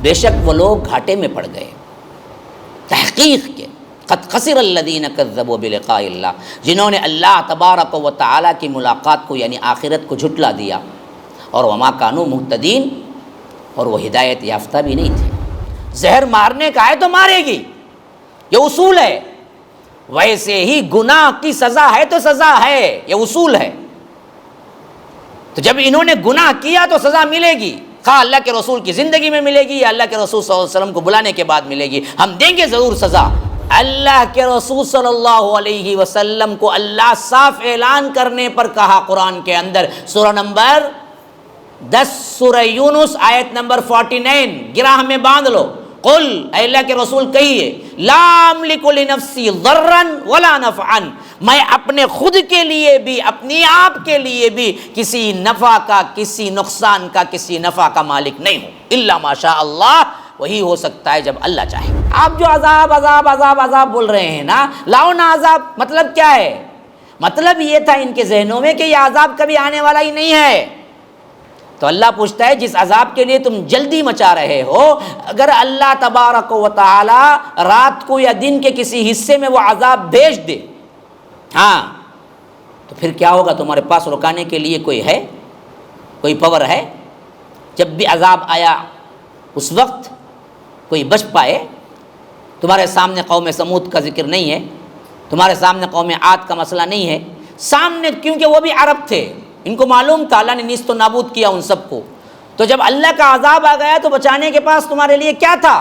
بے شک وہ لوگ گھاٹے میں پڑ گئے، تحقیق کے قد خسر الذین کذبوا بلقاء اللہ، جنہوں نے اللہ تبارک و تعالیٰ کی ملاقات کو یعنی آخرت کو جھٹلا دیا، اور وما کانوا مہتدین، اور وہ ہدایت یافتہ بھی نہیں تھے۔ زہر مارنے کا ہے تو مارے گی، یہ اصول ہے، ویسے ہی گناہ کی سزا ہے تو سزا ہے، یہ اصول ہے۔ تو جب انہوں نے گناہ کیا تو سزا ملے گی، خواہ اللہ کے رسول کی زندگی میں ملے گی یا اللہ کے رسول صلی اللہ علیہ وسلم کو بلانے کے بعد ملے گی، ہم دیں گے ضرور سزا۔ اللہ کے رسول صلی اللہ علیہ وسلم کو اللہ صاف اعلان کرنے پر کہا قرآن کے اندر، سورہ نمبر 10 سورہ یونس آیت نمبر 49، گراہ میں باندھ لو، قل، اے اللہ کے رسول کہیے، لا املک لنفسی ضرا ولا نفعا، میں اپنے خود کے لیے بھی اپنی آپ کے لیے بھی کسی نفع کا، کسی نقصان کا، کسی نفع کا مالک نہیں ہوں، الا ما شاء اللہ، وہی ہو سکتا ہے جب اللہ چاہے۔ آپ جو عذاب عذاب عذاب عذاب بول رہے ہیں نا، لاؤ نا عذاب، مطلب کیا ہے؟ مطلب یہ تھا ان کے ذہنوں میں کہ یہ عذاب کبھی آنے والا ہی نہیں ہے۔ تو اللہ پوچھتا ہے جس عذاب کے لیے تم جلدی مچا رہے ہو، اگر اللہ تبارک و تعالی رات کو یا دن کے کسی حصے میں وہ عذاب بھیج دے، ہاں، تو پھر کیا ہوگا؟ تمہارے پاس رکانے کے لیے کوئی ہے؟ کوئی پاور ہے؟ جب بھی عذاب آیا اس وقت کوئی بچ پائے؟ تمہارے سامنے قوم سمود کا ذکر نہیں ہے، تمہارے سامنے قوم عاد کا مسئلہ نہیں ہے سامنے، کیونکہ وہ بھی عرب تھے، ان کو معلوم تھا اللہ نے نیست و نابود کیا ان سب کو۔ تو جب اللہ کا عذاب آ گیا تو بچانے کے پاس تمہارے لیے کیا تھا؟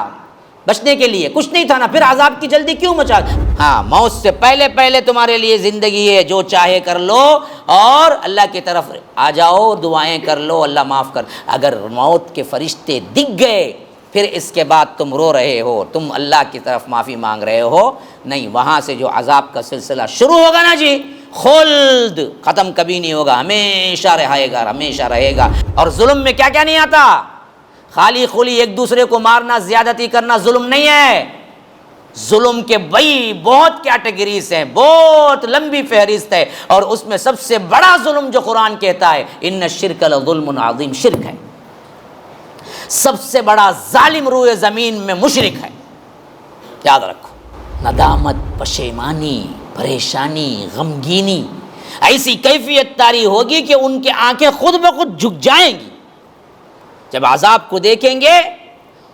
بچنے کے لیے کچھ نہیں تھا نا، پھر عذاب کی جلدی کیوں مچا؟ ہاں، موت سے پہلے پہلے تمہارے لیے زندگی ہے، جو چاہے کر لو اور اللہ کی طرف آ جاؤ، دعائیں کر لو، اللہ معاف کر۔ اگر موت کے فرشتے دکھ گئے پھر اس کے بعد تم رو رہے ہو، تم اللہ کی طرف معافی مانگ رہے ہو، نہیں، وہاں سے جو عذاب کا سلسلہ شروع ہوگا نا جی، خلد، ختم کبھی نہیں ہوگا، ہمیشہ رہے گا، ہمیشہ رہے گا۔ اور ظلم میں کیا کیا نہیں آتا؟ خالی خلی ایک دوسرے کو مارنا، زیادتی کرنا ظلم نہیں ہے۔ ظلم کے بئی بہت کیٹیگریز ہیں، بہت لمبی فہرست ہے، اور اس میں سب سے بڑا ظلم جو قرآن کہتا ہے ان الشرک لظلم عظیم، شرک ہے، سب سے بڑا ظالم روئے زمین میں مشرک ہے، یاد رکھو۔ ندامت، پشیمانی، پریشانی، غمگینی، ایسی کیفیت طاری ہوگی کہ ان کی آنکھیں خود بخود جھک جائیں گی جب عذاب کو دیکھیں گے۔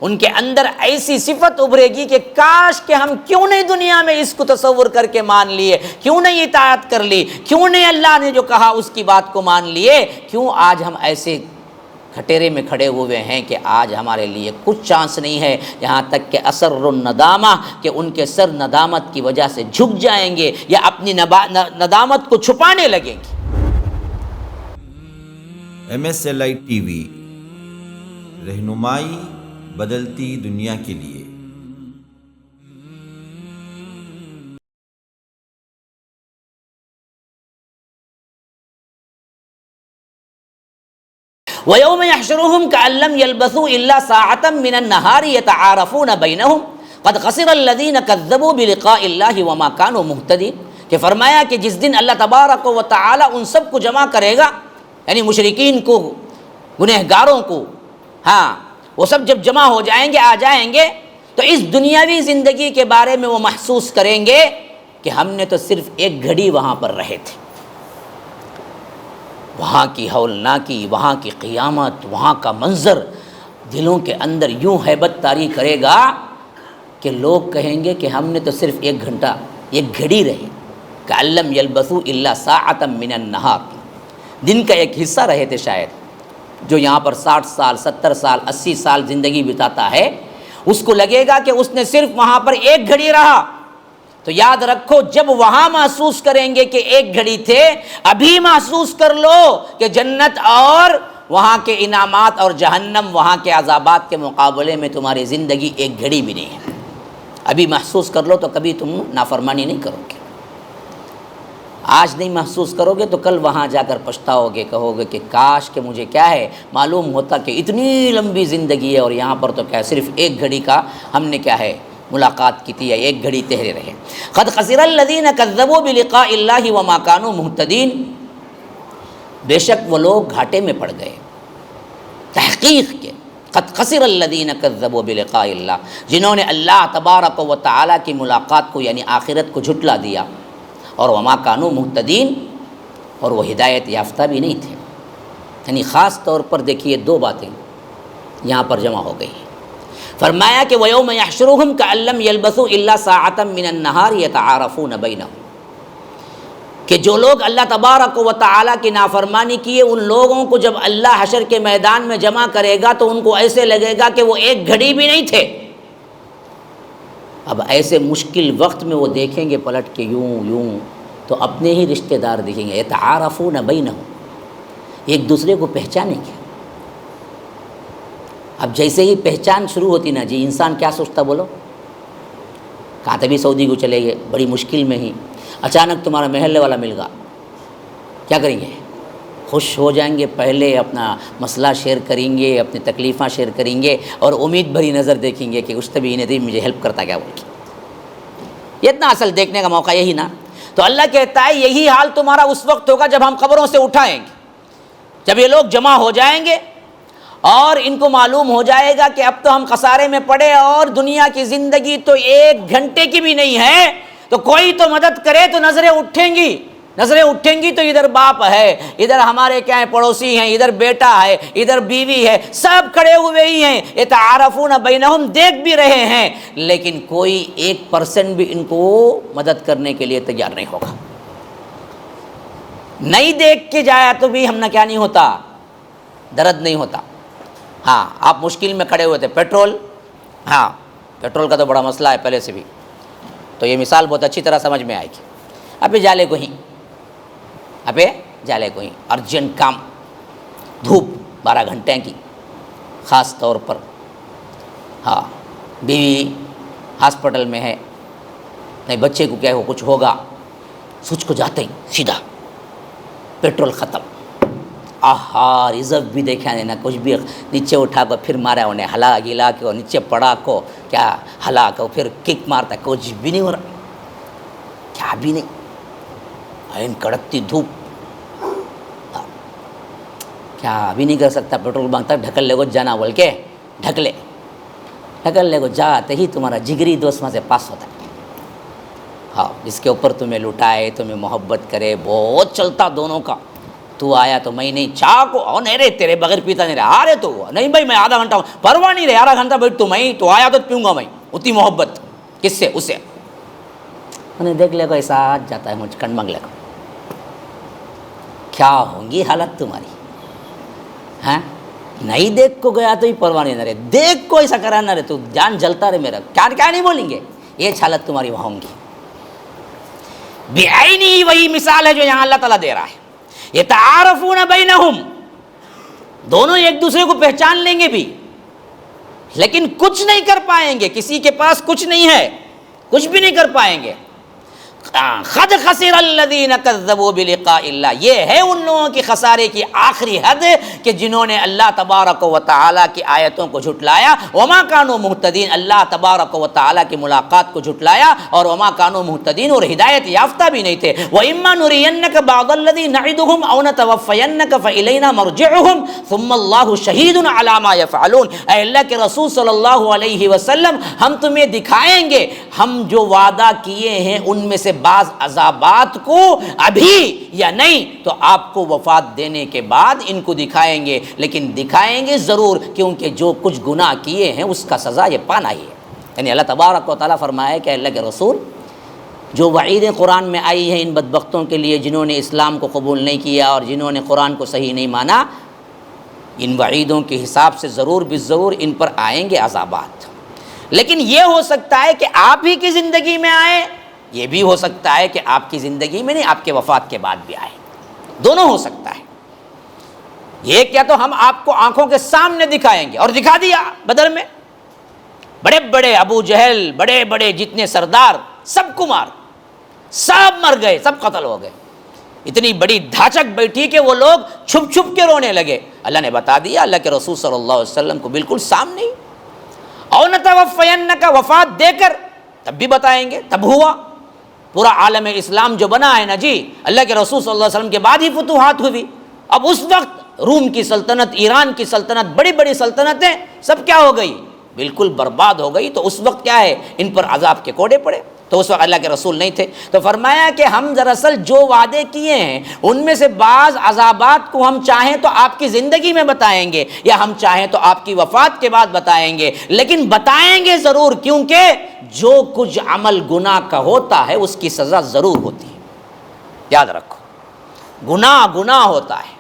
ان کے اندر ایسی صفت ابھرے گی کہ کاش کہ ہم کیوں نہیں دنیا میں اس کو تصور کر کے مان لیے، کیوں نہیں اطاعت کر لی، کیوں نہیں اللہ نے جو کہا اس کی بات کو مان لیے، کیوں آج ہم ایسے کھٹیرے میں کھڑے ہوئے ہیں کہ آج ہمارے لیے کچھ چانس نہیں ہے، یہاں تک کہ اثر الندامہ، کہ ان کے سر ندامت کی وجہ سے جھک جائیں گے یا اپنی ندامت کو چھپانے لگیں گے۔ MSLI TV، رہنمائی بدلتی دنیا کے لیے۔ وَيَوْمَ يَحْشُرُهُمْ كَأَن لَّمْ يَلْبَثُوا إِلَّا سَاعَةً مِّنَ النَّهَارِ يَتَعَارَفُونَ بَيْنَهُمْ قَدْ خَسِرَ الَّذِينَ كَذَّبُوا بِلِقَاءِ اللَّهِ وَمَا كَانُوا مُهْتَدِينَ، کہ فرمایا کہ جس دن اللہ تبارک و تعالی ان سب کو جمع کرے گا، یعنی مشرکین کو، گنہگاروں کو، ہاں، وہ سب جب جمع ہو جائیں گے، آ جائیں گے، تو اس دنیاوی زندگی کے بارے میں وہ محسوس کریں گے کہ ہم نے تو صرف ایک گھڑی وہاں پر رہے تھے۔ وہاں کی ہولناکی، وہاں کی قیامت، وہاں کا منظر دلوں کے اندر یوں ہیبت طاری کرے گا کہ لوگ کہیں گے کہ ہم نے تو صرف ایک گھنٹہ، ایک گھڑی رہے، کہ لم یلبثوا الا ساعۃ من النہار، دن کا ایک حصہ رہے تھے شاید۔ جو یہاں پر 60 سال، 70 سال، 80 سال زندگی بتاتا ہے، اس کو لگے گا کہ اس نے صرف وہاں پر ایک گھڑی رہا۔ تو یاد رکھو، جب وہاں محسوس کریں گے کہ ایک گھڑی تھے، ابھی محسوس کر لو کہ جنت اور وہاں کے انعامات اور جہنم، وہاں کے عذابات کے مقابلے میں تمہاری زندگی ایک گھڑی بھی نہیں ہے۔ ابھی محسوس کر لو تو کبھی تم نافرمانی نہیں کرو گے۔ آج نہیں محسوس کرو گے تو کل وہاں جا کر پچھتاؤ گے، کہو گے کہ کاش کہ مجھے کیا ہے معلوم ہوتا کہ اتنی لمبی زندگی ہے اور یہاں پر تو کیا صرف ایک گھڑی کا ہم نے کیا ہے ملاقات کی تھی، یا ایک گھڑی ٹھہرے رہے۔ قد خسر الذین کذبوا بلقاء اللہ وما کانوا مہتدین، بے شک وہ لوگ گھاٹے میں پڑ گئے، تحقیق کے قد خسر الذین کذبوا بلقاء اللہ، جنہوں نے اللہ تبارک و تعالیٰ کی ملاقات کو یعنی آخرت کو جھٹلا دیا، اور وما کانوا مہتدین، اور وہ ہدایت یافتہ بھی نہیں تھے۔ یعنی خاص طور پر دیکھیے دو باتیں یہاں پر جمع ہو گئی ہیں۔ فرمایا کہ وَيَوْمَ يَحْشُرُهُمْ كَأَن لَّمْ يَلْبَثُوا إِلَّا سَاعَةً مِّنَ النَّهَارِ يَتَعَارَفُونَ بَيْنَهُمْ، کہ جو لوگ اللہ تبارک و تعالیٰ کی نافرمانی کیے، ان لوگوں کو جب اللہ حشر کے میدان میں جمع کرے گا تو ان کو ایسے لگے گا کہ وہ ایک گھڑی بھی نہیں تھے۔ اب ایسے مشکل وقت میں وہ دیکھیں گے پلٹ کے یوں یوں تو اپنے ہی رشتہ دار دکھیں گے، یتعارفون بینہم، ایک دوسرے کو پہچانیں گے۔ اب جیسے ہی پہچان شروع ہوتی نا جی، انسان کیا سوچتا بولو؟ کہاں تبھی سعودی کو چلے گئے بڑی مشکل میں ہی، اچانک تمہارا محلے والا مل گیا، کیا کریں گے؟ خوش ہو جائیں گے، پہلے اپنا مسئلہ شیئر کریں گے، اپنی تکلیفاں شیئر کریں گے، اور امید بھری نظر دیکھیں گے کہ اس طبی نے دی مجھے ہیلپ کرتا کیا بول کے۔ یہ اتنا اصل دیکھنے کا موقع یہی نا۔ تو اللہ کہتا ہے یہی حال تمہارا اس وقت ہوگا جب ہم قبروں سے اٹھائیں گے، جب یہ لوگ جمع ہو جائیں گے اور ان کو معلوم ہو جائے گا کہ اب تو ہم خسارے میں پڑے اور دنیا کی زندگی تو 1 گھنٹے کی بھی نہیں ہے، تو کوئی تو مدد کرے، تو نظریں اٹھیں گی تو ادھر باپ ہے، ادھر ہمارے کیا ہیں پڑوسی ہیں، ادھر بیٹا ہے، ادھر بیوی ہے، سب کھڑے ہوئے ہی ہیں، یتعارفون بینہم، دیکھ بھی رہے ہیں، لیکن کوئی 1% بھی ان کو مدد کرنے کے لیے تیار نہیں ہوگا۔ نہیں دیکھ کے جایا تو بھی ہم نہ کیا نہیں ہوتا، درد نہیں ہوتا۔ ہاں آپ مشکل میں کھڑے ہوئے تھے، پیٹرول، ہاں پیٹرول کا تو بڑا مسئلہ ہے پہلے سے بھی، تو یہ مثال بہت اچھی طرح سمجھ میں آئے گی۔ ابھی جالے کو ہی ارجنٹ کام، دھوپ 12 گھنٹے کی، خاص طور پر ہاں بیوی ہاسپٹل میں ہے، نہیں بچے کو کیا ہو کچھ ہوگا، سوچ کو جاتے ہی سیدھا پیٹرول ختم، آہا ریزرو بھی دیکھا نہیں نا، کچھ بھی نیچے اٹھا کو پھر مارا انہیں، ہلا گلا کو نیچے پڑا کو کیا ہلا کو پھر کک مارتا، کچھ بھی نہیں ہو رہا، کیا بھی نہیں، این کڑکتی دھوپ، کیا بھی نہیں کر سکتا، پیٹرول بنک تک ڈھکل لے کو جانا بول کے ڈھکل لے کو جاتے ہی تمہارا جگری دوست وہاں سے پاس ہوتا ہے، ہاں جس کے اوپر تمہیں لٹائے، تمہیں محبت کرے، بہت چلتا دونوں کا، تو آیا تو میں نہیں چاہ کو، اور نہیں رہے تیرے بغیر پیتا نہیں رہا، رہے تو نہیں بھائی میں آدھا گھنٹہ پرواہ نہیں رہے، آدھا گھنٹہ بیٹھ تو میں تو آیا تو پیوں گا میں، اتنی محبت کس سے؟ اسے انہیں دیکھ لے کو ایسا جاتا ہے مجھ کنڈ منگلے کو، کیا ہوں گی حالت تمہاری؟ ہاں نہیں دیکھ کو گیا تو ہی پرواہ نہیں رہے، دیکھ کو ایسا کرا نہ رہے تو جان جلتا رہے میرا، کیا نہیں بولیں گے، یہ حالت تمہاری وہاں ہوں گی۔ بعینی وہی مثال ہے جو یہاں اللہ تعالیٰ دے رہا ہے، یتعارفون بینہم، دونوں ایک دوسرے کو پہچان لیں گے بھی، لیکن کچھ نہیں کر پائیں گے، کسی کے پاس کچھ نہیں ہے، کچھ بھی نہیں کر پائیں گے۔ قد خسر الذین کذبوا بلقاء اللہ، یہ ہے ان لوگوں کی خسارے کی آخری حد کہ جنہوں نے اللہ تبارک و تعالیٰ کی آیتوں کو جھٹلایا، وما کانوا مہتدین، اللہ تبارک و تعالیٰ کی ملاقات کو جھٹلایا، اور وما کانوا مہتدین، اور ہدایت یافتہ بھی نہیں تھے۔ وَإِمَّا نُرِيَنَّكَ بَعْضَ الَّذِي نَعِدُهُمْ أَوْ نَتَوَفَّيَنَّكَ فَإِلَيْنَا مَرْجِعُهُمْ ثُمَّ اللَّهُ شَهِيدٌ عَلَىٰ مَا يَفْعَلُونَ، اے اللہ کے رسول صلی اللہ علیہ وسلم، ہم تمہیں دکھائیں گے ہم جو وعدہ کیے ہیں ان میں سے بعض عذابات کو، ابھی یا نہیں تو آپ کو وفات دینے کے بعد ان کو دکھائیں گے، لیکن دکھائیں گے ضرور، کیونکہ جو کچھ گناہ کیے ہیں اس کا سزا یہ پانا ہی ہے۔ یعنی اللہ تبارک و تعالیٰ فرمائے کہ اللہ کے رسول، جو وعیدیں قرآن میں آئی ہیں ان بدبختوں کے لیے جنہوں نے اسلام کو قبول نہیں کیا اور جنہوں نے قرآن کو صحیح نہیں مانا، ان وعیدوں کے حساب سے ضرور بالضرور ان پر آئیں گے عذابات، لیکن یہ ہو سکتا ہے کہ آپ ہی کی زندگی میں آئے، یہ بھی ہو سکتا ہے کہ آپ کی زندگی میں نہیں، آپ کے وفات کے بعد بھی آئے، دونوں ہو سکتا ہے۔ یہ کیا تو ہم آپ کو آنکھوں کے سامنے دکھائیں گے، اور دکھا دیا بدر میں، بڑے بڑے ابو جہل، بڑے بڑے جتنے سردار سب کو مار، سب مر گئے، سب قتل ہو گئے، اتنی بڑی دھاچک بیٹھی کہ وہ لوگ چھپ چھپ کے رونے لگے۔ اللہ نے بتا دیا، اللہ کے رسول صلی اللہ علیہ وسلم کو بالکل سامنے ہی، او نتوفینک، وفات دے کر تب بھی بتائیں گے، تب ہوا۔ پورا عالم اسلام جو بنا ہے نا جی، اللہ کے رسول صلی اللہ علیہ وسلم کے بعد ہی فتوحات ہوئی، اب اس وقت روم کی سلطنت، ایران کی سلطنت، بڑی بڑی سلطنتیں سب کیا ہو گئی؟ بالکل برباد ہو گئی۔ تو اس وقت کیا ہے؟ ان پر عذاب کے کوڑے پڑے۔ تو اس وقت اللہ کے رسول نہیں تھے، تو فرمایا کہ ہم دراصل جو وعدے کیے ہیں ان میں سے بعض عذابات کو ہم چاہیں تو آپ کی زندگی میں بتائیں گے، یا ہم چاہیں تو آپ کی وفات کے بعد بتائیں گے، لیکن بتائیں گے ضرور، کیونکہ جو کچھ عمل گناہ کا ہوتا ہے اس کی سزا ضرور ہوتی ہے۔ یاد رکھو، گناہ ہوتا ہے،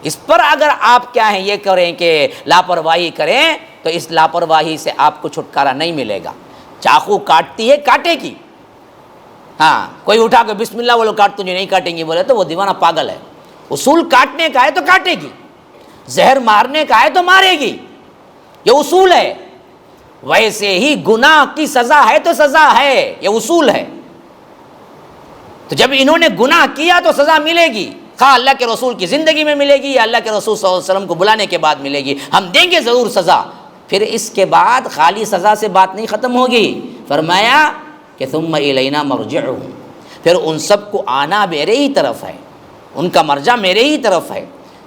اس پر اگر آپ کیا ہیں یہ کریں کہ لاپرواہی کریں تو اس لاپرواہی سے آپ کو چھٹکارا نہیں ملے گا۔ چاقو کاٹتی ہے، کاٹے گی۔ ہاں، کوئی اٹھا کے بسم اللہ بولو کاٹ، تجھے نہیں کاٹیں گے بولے تو وہ دیوانہ پاگل ہے۔ اصول کاٹنے کا ہے تو کاٹے گی، زہر مارنے کا ہے تو مارے گی، یہ اصول ہے۔ ویسے ہی گناہ کی سزا ہے تو سزا ہے، یہ اصول ہے۔ تو جب انہوں نے گناہ کیا تو سزا ملے گی، خواہ اللہ کے رسول کی زندگی میں ملے گی یا اللہ کے رسول صلی اللہ علیہ وسلم کو بلانے کے بعد ملے گی، ہم دیں گے ضرور سزا۔ پھر اس کے بعد خالی سزا سے بات نہیں ختم ہوگی، فرمایا کہ ثم الینا مرجعہم، پھر ان سب کو آنا میرے ہی طرف ہے، ان کا مرجع میرے ہی طرف ہے۔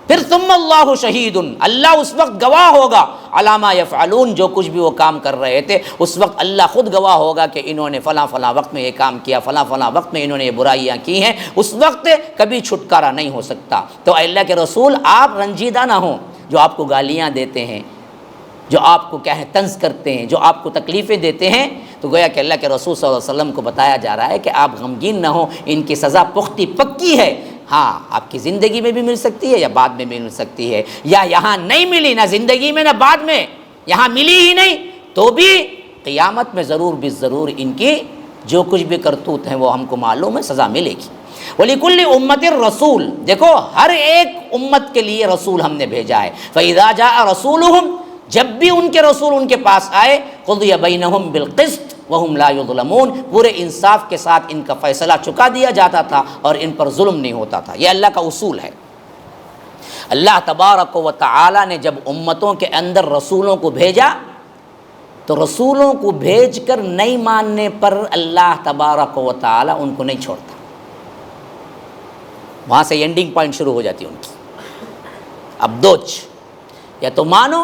پھر ثم اللہ شہید، اللہ اس وقت گواہ ہوگا علی ما یفعلون، جو کچھ بھی وہ کام کر رہے تھے اس وقت اللہ خود گواہ ہوگا کہ انہوں نے فلاں فلاں وقت میں یہ کام کیا، فلاں فلاں وقت میں انہوں نے یہ برائیاں کی ہیں۔ اس وقت کبھی چھٹکارا نہیں ہو سکتا۔ تو اللہ کے رسول آپ رنجیدہ نہ ہوں، جو آپ کو گالیاں دیتے ہیں، جو آپ کو کیا ہے طنز کرتے ہیں، جو آپ کو تکلیفیں دیتے ہیں، تو گویا کہ اللہ کے رسول صلی اللہ علیہ وسلم کو بتایا جا رہا ہے کہ آپ غمگین نہ ہوں، ان کی سزا پختی پکی ہے۔ ہاں، آپ کی زندگی میں بھی مل سکتی ہے یا بعد میں بھی مل سکتی ہے، یا یہاں نہیں ملی، نہ زندگی میں نہ بعد میں، یہاں ملی ہی نہیں تو بھی قیامت میں ضرور بھی ضرور ان کی جو کچھ بھی کرتوت ہیں وہ ہم کو معلوم ہے، سزا ملے گی۔ وَلِكُلِّ أُمَّةٍ رَسُولٌ، دیکھو ہر ایک امت کے لیے رسول ہم نے بھیجا ہے۔ فَإِذَا جَاءَ رَسُولُهُمْ، جب بھی ان کے رسول ان کے پاس آئے، قُضِيَ بَيْنَهُمْ بِالْقِسْطِ وَهُمْ لَا يُظْلَمُونَ، پورے انصاف کے ساتھ ان کا فیصلہ چکا دیا جاتا تھا اور ان پر ظلم نہیں ہوتا تھا۔ یہ اللہ کا اصول ہے۔ اللہ تبارک و تعالی نے جب امتوں کے اندر رسولوں کو بھیجا تو رسولوں کو بھیج کر نہیں ماننے پر اللہ تبارک و تعالی ان کو نہیں چھوڑتا، وہاں سے اینڈنگ پوائنٹ شروع ہو جاتی ہے ان کی۔ اب دوچ، یا تو مانو،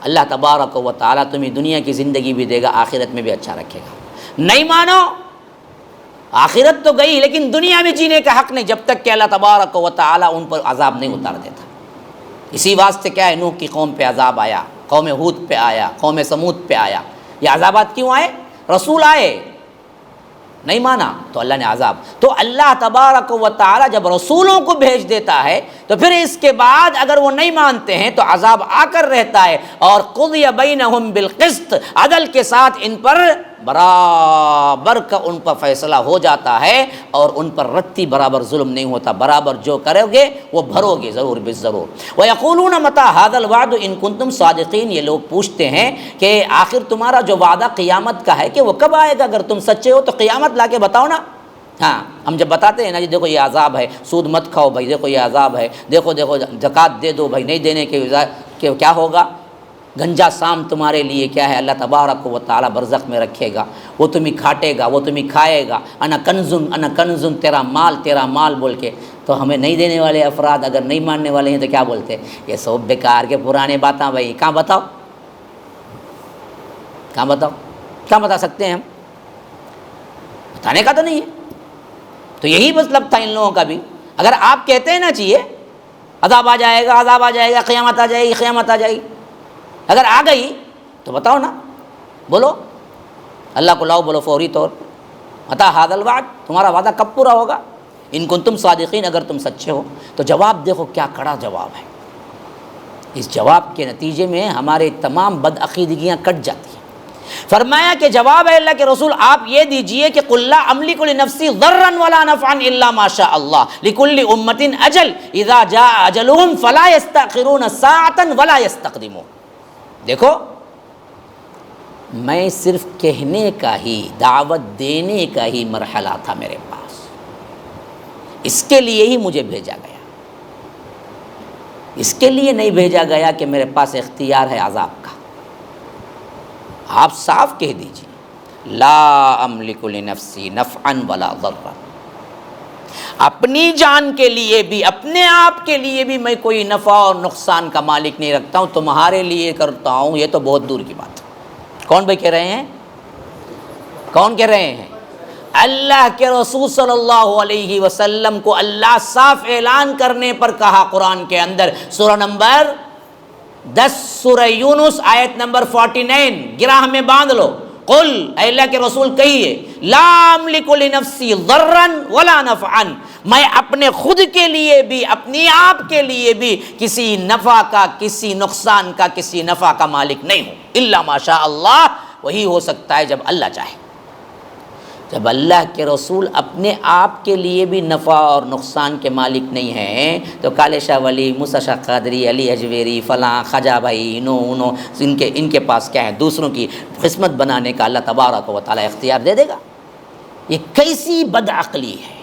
اللہ تبارک و تعالیٰ تمہیں دنیا کی زندگی بھی دے گا، آخرت میں بھی اچھا رکھے گا۔ نہیں مانو، آخرت تو گئی لیکن دنیا میں جینے کا حق نہیں، جب تک کہ اللہ تبارک و تعالیٰ ان پر عذاب نہیں اتار دیتا۔ اسی واسطے کیا ہے، نوح کی قوم پہ عذاب آیا، قوم ہود پہ آیا، قوم سمود پہ آیا۔ یہ عذابات کیوں آئے؟ رسول آئے، نہیں مانا تو اللہ نے عذاب۔ تو اللہ تبارک و تعالی جب رسولوں کو بھیج دیتا ہے تو پھر اس کے بعد اگر وہ نہیں مانتے ہیں تو عذاب آ کر رہتا ہے۔ اور قضی بینہم بالقسط، عدل کے ساتھ ان پر برابر کا ان پر فیصلہ ہو جاتا ہے، اور ان پر رتی برابر ظلم نہیں ہوتا، برابر جو کرو گے وہ بھرو گے ضرور بالضرور۔ وَيَقُولُونَ مَتَىٰ هَٰذَا الْوَعْدُ إِن كُنتُمْ صَادِقِينَ، یہ لوگ پوچھتے ہیں کہ آخر تمہارا جو وعدہ قیامت کا ہے کہ وہ کب آئے گا؟ اگر تم سچے ہو تو قیامت لا کے بتاؤ نا۔ ہاں، ہم جب بتاتے ہیں نا جی دیکھو یہ عذاب ہے، سود مت کھاؤ بھائی، دیکھو یہ عذاب ہے، دیکھو زکوٰۃ دے دو بھائی، نہیں دینے کے کیا ہوگا؟ گنجا سام تمہارے لیے کیا ہے، اللہ تبارک و تعالیٰ برزخ میں رکھے گا، وہ تمہیں کھاٹے گا، وہ تمہیں کھائے گا۔ انا کنزن، تیرا مال بول کے۔ تو ہمیں نہیں دینے والے افراد اگر نہیں ماننے والے ہیں تو کیا بولتے ہیں؟ یہ سب بیکار کے پرانے باتیں بھائی، کہاں بتاؤ، کہاں بتا سکتے ہیں ہم؟ بتانے کا تو نہیں ہے۔ تو یہی مطلب تھا ان لوگوں کا بھی۔ اگر آپ کہتے ہیں نا چاہیے عذاب آ جائے گا، قیامت آ جائے گی، اگر آ گئی تو بتاؤ نا، بولو اللہ کو لاؤ، بولو فوری طور پہ متى هذا الوعد، تمہارا وعدہ کب پورا ہوگا؟ ان کنتم صادقین، اگر تم سچے ہو۔ تو جواب دیکھو کیا کڑا جواب ہے۔ اس جواب کے نتیجے میں ہمارے تمام بدعقیدگیاں کٹ جاتی ہیں۔ فرمایا کہ جواب ہے اللہ کے رسول آپ یہ دیجئے کہ قل لا املک لنفسی ضرا ولا نفعا الا ما شاء اللہ لکل امۃ اجل اذا جاء اجلهم فلا يستأخرون ساعة ولا يستقدمون۔ دیکھو، میں صرف کہنے کا ہی، دعوت دینے کا ہی مرحلہ تھا میرے پاس، اس کے لیے ہی مجھے بھیجا گیا، اس کے لیے نہیں بھیجا گیا کہ میرے پاس اختیار ہے عذاب کا۔ آپ صاف کہہ دیجیے لا املک لنفسی نفعا ولا ضرا، اپنی جان کے لیے بھی، اپنے آپ کے لیے بھی میں کوئی نفع اور نقصان کا مالک نہیں رکھتا ہوں، تمہارے لیے کرتا ہوں، یہ تو بہت دور کی بات ہے۔ کون بھائی کہہ رہے ہیں؟ کون کہہ رہے ہیں؟ اللہ کے رسول صلی اللہ علیہ وسلم کو اللہ صاف اعلان کرنے پر کہا قرآن کے اندر، سورہ نمبر 10 سورہ یونس آیت نمبر 49، گراہ میں باندھ لو، قل، اے اللہ کے رسول کہیے، لا املک لنفسی ضرا ولا نفعا، میں اپنے خود کے لیے بھی، اپنی آپ کے لیے بھی کسی نفع کا، کسی نقصان کا، کسی نفع کا مالک نہیں ہوں، الا ما شاء اللہ، وہی ہو سکتا ہے جب اللہ چاہے۔ جب اللہ کے رسول اپنے آپ کے لیے بھی نفع اور نقصان کے مالک نہیں ہیں تو کالے شاہ ولی، موسیٰ شاہ قادری، علی اجویری، فلاں خواجہ بھائی، انہوں ان کے پاس کیا ہے؟ دوسروں کی قسمت بنانے کا اللہ تبارک و تعالیٰ اختیار دے دے گا؟ یہ کیسی بدعقلی ہے!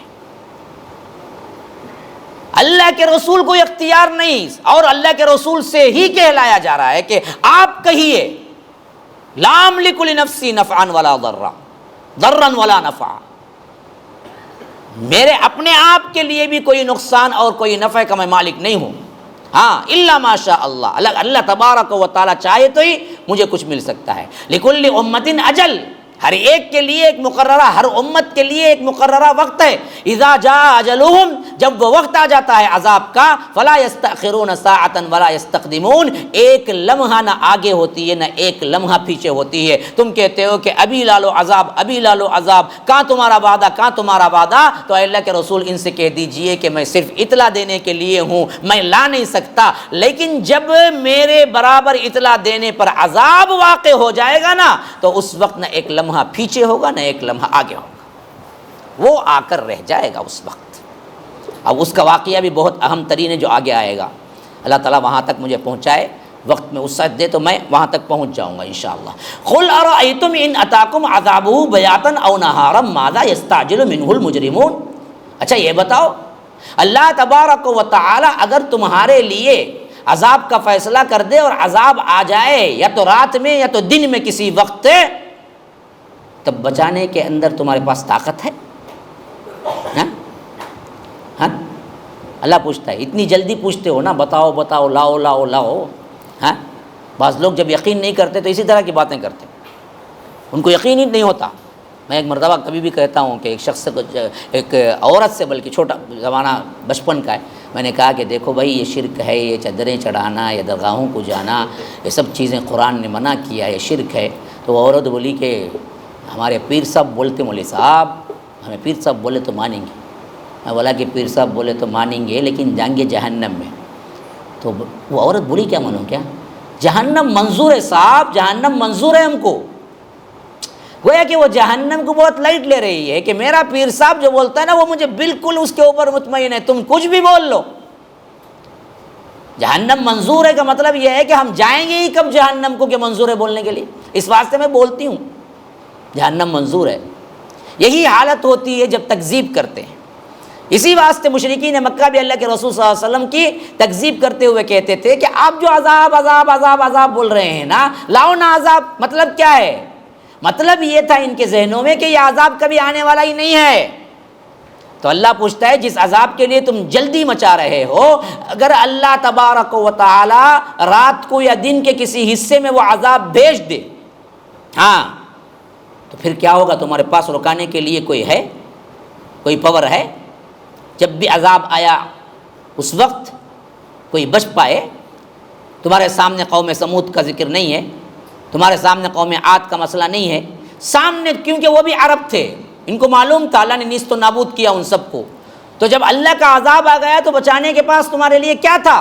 اللہ کے رسول کو اختیار نہیں، اور اللہ کے رسول سے ہی کہلایا جا رہا ہے کہ آپ کہیے، لا املک لنفسی نفعا ولا ضرا، ضرا ولا نفع، میرے اپنے آپ کے لیے بھی کوئی نقصان اور کوئی نفع کا میں مالک نہیں ہوں، ہاں الا ما شاء اللہ، اللہ تبارک و تعالیٰ چاہے تو ہی مجھے کچھ مل سکتا ہے۔ لکل امت اجل، ہر ایک کے لیے ایک مقررہ، ہر امت کے لیے ایک مقررہ وقت ہے۔ اذا جاء اجلہم، جب وہ وقت آ جاتا ہے عذاب کا، فلا یستأخرون ساعۃ ولا یستقدمون، ایک لمحہ نہ آگے ہوتی ہے نہ ایک لمحہ پیچھے ہوتی ہے۔ تم کہتے ہو کہ ابھی لا لو عذاب، ابھی لا لو عذاب، کہاں تمہارا وعدہ، کہاں تمہارا وعدہ؟ تو اللہ کے رسول ان سے کہہ دیجئے کہ میں صرف اطلاع دینے کے لیے ہوں، میں لا نہیں سکتا، لیکن جب میرے برابر اطلاع دینے پر عذاب واقع ہو جائے گا نا، تو اس وقت نہ ایک لمحہ پیچھے ہوگا نہ ایک لمحہ آگے ہوگا، وہ آ کر رہ جائے گا اس وقت۔ اب اس کا واقعہ بھی بہت اہم ترین ہے جو آگے آئے گا، اللہ تعالیٰ وہاں تک مجھے پہنچائے، وقت میں وسعت دے تو میں وہاں تک پہنچ جاؤں گا انشاءاللہ۔ قل ارأیتم ان اتاکم عذابہ بیاتا او نہارا ماذا یستعجل منہ المجرمون، اچھا یہ بتاؤ، اللہ تبارک و تعالی اگر تمہارے لیے عذاب کا فیصلہ کر دے اور عذاب آ جائے یا تو رات میں یا تو دن میں کسی وقت، تب بچانے کے اندر تمہارے پاس طاقت ہے؟ ہاں اللہ پوچھتا ہے، اتنی جلدی پوچھتے ہو نا، بتاؤ بتاؤ، لاؤ لاؤ لاؤ، ہاں بعض لوگ جب یقین نہیں کرتے تو اسی طرح کی باتیں کرتے، ان کو یقین ہی نہیں ہوتا۔ میں ایک مرتبہ کبھی بھی کہتا ہوں کہ ایک شخص کو، ایک عورت سے، بلکہ چھوٹا زمانہ بچپن کا ہے، میں نے کہا کہ دیکھو بھائی یہ شرک ہے، یہ چادریں چڑھانا یا درگاہوں کو جانا، یہ سب چیزیں قرآن نے منع کیا ہے، یہ شرک ہے۔ تو وہ عورت بولی کہ ہمارے پیر صاحب بولتے، مولوی صاحب ہمیں پیر صاحب بولے تو مانیں گے۔ میں بولا کہ پیر صاحب بولے تو مانیں گے لیکن جائیں گے جہنم میں۔ تو وہ عورت بولی کیا مانوں کیا؟ جہنم منظور ہے صاحب، جہنم منظور ہے ہم کو۔ گویا کہ وہ جہنم کو بہت لائٹ لے رہی ہے کہ میرا پیر صاحب جو بولتا ہے نا وہ مجھے بالکل اس کے اوپر مطمئن ہے، تم کچھ بھی بول لو۔ جہنم منظور ہے کا مطلب یہ ہے کہ ہم جائیں گے ہی کب جہنم کو کہ منظور ہے بولنے کے لیے، اس واسطے میں بولتی ہوں جہنم منظور ہے۔ یہی حالت ہوتی ہے جب تکذیب کرتے ہیں۔ اسی واسطے مشرکین مکہ بھی اللہ کے رسول صلی اللہ علیہ وسلم کی تکذیب کرتے ہوئے کہتے تھے کہ آپ جو عذاب عذاب عذاب عذاب بول رہے ہیں نا، لاؤ نا عذاب، مطلب کیا ہے؟ مطلب یہ تھا ان کے ذہنوں میں کہ یہ عذاب کبھی آنے والا ہی نہیں ہے۔ تو اللہ پوچھتا ہے جس عذاب کے لیے تم جلدی مچا رہے ہو، اگر اللہ تبارک و تعالی رات کو یا دن کے کسی حصے میں وہ عذاب بھیج دے، ہاں تو پھر کیا ہوگا؟ تمہارے پاس رکانے کے لیے کوئی ہے؟ کوئی پاور ہے؟ جب بھی عذاب آیا اس وقت کوئی بچ پائے؟ تمہارے سامنے قوم سمود کا ذکر نہیں ہے، تمہارے سامنے قوم عاد کا مسئلہ نہیں ہے سامنے، کیونکہ وہ بھی عرب تھے، ان کو معلوم تھا اللہ نے نیست و نابود کیا ان سب کو۔ تو جب اللہ کا عذاب آ گیا تو بچانے کے پاس تمہارے لیے کیا تھا؟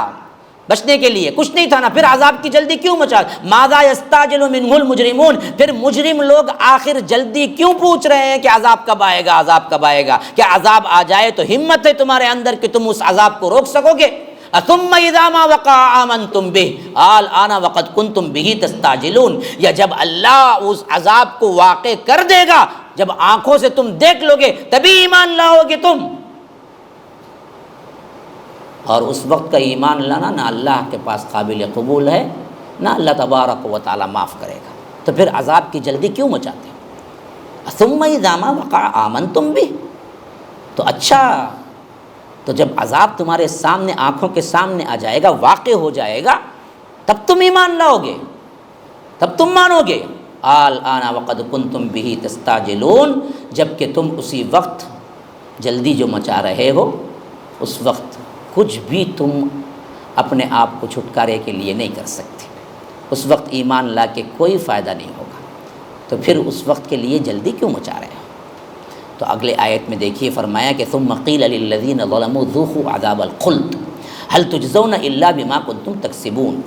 بچنے کے لیے کچھ نہیں تھا نا، پھر عذاب کی جلدی کیوں مچا؟ ماذا یستعجل منہ المجرمون، پھر مجرم لوگ آخر جلدی کیوں پوچھ رہے ہیں کہ عذاب کب آئے گا، عذاب کب آئے گا؟ کیا عذاب آ جائے تو ہمت ہے تمہارے اندر کہ تم اس عذاب کو روک سکو گے؟ ثم اذا ما وقع آمنتم به الآن وقد كنتم به تستعجلون، یا جب اللہ اس عذاب کو واقع کر دے گا، جب آنکھوں سے تم دیکھ لو گے تبھی ایمان لاؤ گے تم، اور اس وقت کا ایمان لانا نہ اللہ کے پاس قابل قبول ہے نہ اللہ تبارک و تعالی معاف کرے گا۔ تو پھر عذاب کی جلدی کیوں مچاتے ہیں؟ ثم اذا ما وقع آمنتم به، تو اچھا تو جب عذاب تمہارے سامنے آنکھوں کے سامنے آ جائے گا، واقع ہو جائے گا، تب تم ایمان لاؤ گے، تب تم مانو گے۔ الآن وقد کنتم بہ تستعجلون، جب کہ تم اسی وقت جلدی جو مچا رہے ہو، اس وقت کچھ بھی تم اپنے آپ کو چھٹکارے کے لیے نہیں کر سکتے، اس وقت ایمان لا کے کوئی فائدہ نہیں ہوگا، تو پھر اس وقت کے لیے جلدی کیوں مچا رہے ہو؟ تو اگلے آیت میں دیکھیے فرمایا کہ ثم قیل للذین ظلموا ذوقوا عذاب الخلد هل تجزون الا بما کنتم تکسبون،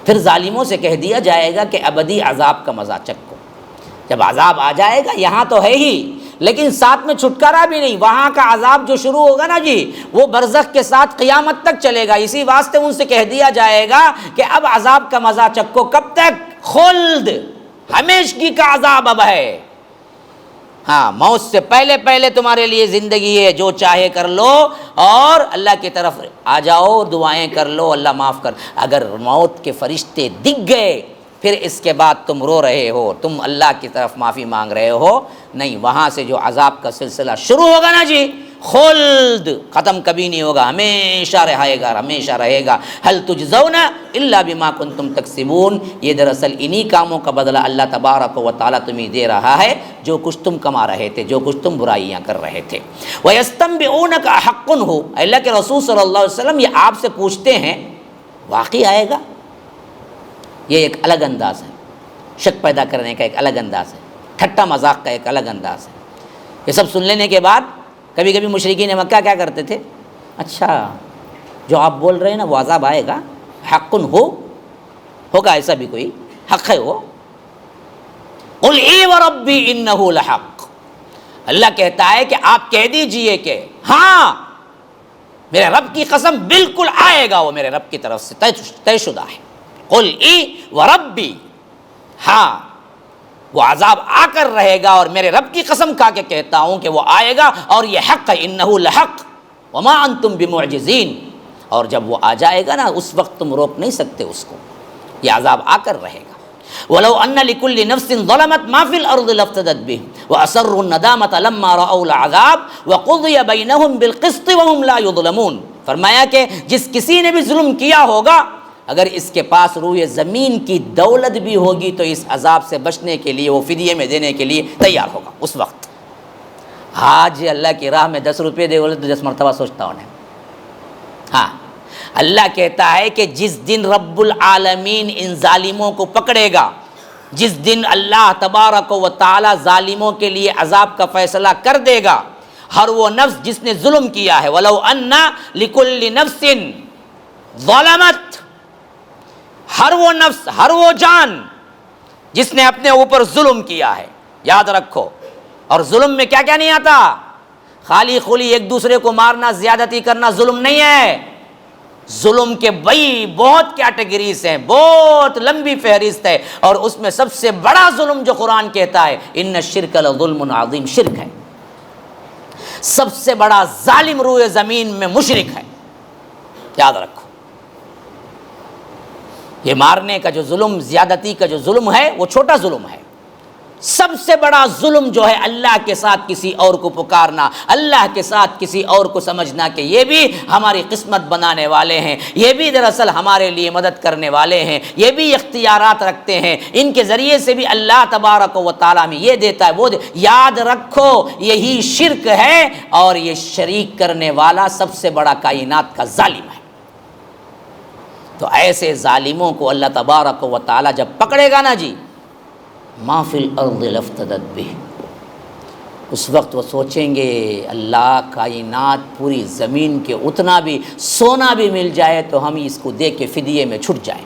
پھر ظالموں سے کہہ دیا جائے گا کہ ابدی عذاب کا مزہ چکھو۔ جب عذاب آ جائے گا، یہاں تو ہے ہی لیکن ساتھ میں چھٹکارا بھی نہیں، وہاں کا عذاب جو شروع ہوگا نا جی، وہ برزخ کے ساتھ قیامت تک چلے گا۔ اسی واسطے ان سے کہہ دیا جائے گا کہ اب عذاب کا مزہ چکھو، کب تک؟ خلد، ہمیشگی کا عذاب اب ہے۔ ہاں، موت سے پہلے پہلے تمہارے لیے زندگی ہے، جو چاہے کر لو اور اللہ کی طرف آ جاؤ، دعائیں کر لو، اللہ معاف کر۔ اگر موت کے فرشتے دکھ گئے پھر اس کے بعد تم رو رہے ہو، تم اللہ کی طرف معافی مانگ رہے ہو، نہیں، وہاں سے جو عذاب کا سلسلہ شروع ہوگا نا جی، خلد، ختم کبھی نہیں ہوگا، ہمیشہ رہے گا، ہمیشہ رہے گا۔ هل تجزون الا بما کنتم تکسبون، یہ دراصل انہی کاموں کا بدلہ اللہ تبارک و تعالیٰ تمہیں دے رہا ہے جو کچھ تم کما رہے تھے، جو کچھ تم برائیاں کر رہے تھے۔ وَيَسْتَنبِئُونَكَ أَحَقٌّ هُوَ، اللہ کے رسول صلی اللہ علیہ وسلم یہ آپ سے پوچھتے ہیں واقعی آئے گا؟ یہ ایک الگ انداز ہے، شک پیدا کرنے کا ایک الگ انداز ہے، ٹھٹا مذاق کا ایک الگ انداز ہے۔ یہ سب سن لینے کے بعد کبھی کبھی مشرکین مکہ کیا کرتے تھے؟ اچھا جو آپ بول رہے ہیں نا وہ عذاب آئے گا، حق ہوگا ایسا بھی کوئی حق ہے وہ؟ قل ای وربی انہ لحق، اللہ کہتا ہے کہ آپ کہہ دیجئے کہ ہاں میرے رب کی قسم بالکل آئے گا، وہ میرے رب کی طرف سے طے شدہ ہے۔ قل ای وربی، ہاں وہ عذاب آ کر رہے گا اور میرے رب کی قسم کھا کے کہتا ہوں کہ وہ آئے گا اور یہ حق ہے، انہ لحق وما انتم بمعجزین، اور جب وہ آ جائے گا نا اس وقت تم روک نہیں سکتے اس کو، یہ عذاب آ کر رہے گا۔ وَلَوْ أَنَّ لِكُلِّ نَفْسٍ ظَلَمَتْ مَا فِي الْأَرْضِ لَافْتَدَتْ بِهِ وَأَسَرُّوا النَّدَامَةَ لَمَّا رَأَوُا الْعَذَابَ وَقُضِيَ بَيْنَهُمْ بِالْقِسْطِ وَهُمْ لَا يُظْلَمُونَ، فرمایا کہ جس کسی نے بھی ظلم کیا ہوگا، اگر اس کے پاس روئے زمین کی دولت بھی ہوگی تو اس عذاب سے بچنے کے لیے وہ فدیے میں دینے کے لیے تیار ہوگا اس وقت۔ آج اللہ کی راہ میں 10 روپے دے بولے تو 10 مرتبہ سوچتا ہوں۔ ہاں، اللہ کہتا ہے کہ جس دن رب العالمین ان ظالموں کو پکڑے گا، جس دن اللہ تبارک و تعالی ظالموں کے لیے عذاب کا فیصلہ کر دے گا، ہر وہ نفس جس نے ظلم کیا ہے، وَلَوْ أَنَّ لِكُلِّ نَفْسٍ ظَلَمَتْ، ہر وہ نفس، ہر وہ جان جس نے اپنے اوپر ظلم کیا ہے، یاد رکھو۔ اور ظلم میں کیا کیا نہیں آتا؟ خالی خلی ایک دوسرے کو مارنا، زیادتی کرنا ظلم نہیں ہے۔ ظلم کے بئی بہت کیٹیگریز ہیں، بہت لمبی فہرست ہے، اور اس میں سب سے بڑا ظلم جو قرآن کہتا ہے ان الشرک لظلم عظیم، شرک ہے۔ سب سے بڑا ظالم روئے زمین میں مشرک ہے، یاد رکھو۔ یہ مارنے کا جو ظلم، زیادتی کا جو ظلم ہے وہ چھوٹا ظلم ہے۔ سب سے بڑا ظلم جو ہے اللہ کے ساتھ کسی اور کو پکارنا، اللہ کے ساتھ کسی اور کو سمجھنا کہ یہ بھی ہماری قسمت بنانے والے ہیں، یہ بھی دراصل ہمارے لیے مدد کرنے والے ہیں، یہ بھی اختیارات رکھتے ہیں، ان کے ذریعے سے بھی اللہ تبارک و تعالیٰ میں یہ دیتا ہے وہ یاد رکھو، یہی شرک ہے، اور یہ شریک کرنے والا سب سے بڑا کائنات کا ظالم ہے۔ تو ایسے ظالموں کو اللہ تبارک و تعالیٰ جب پکڑے گا نا جی، ما فی الارض لافتدت بہ، اس وقت وہ سوچیں گے اللہ کائنات پوری زمین کے اتنا بھی سونا بھی مل جائے تو ہم اس کو دے کے فدیے میں چھٹ جائیں۔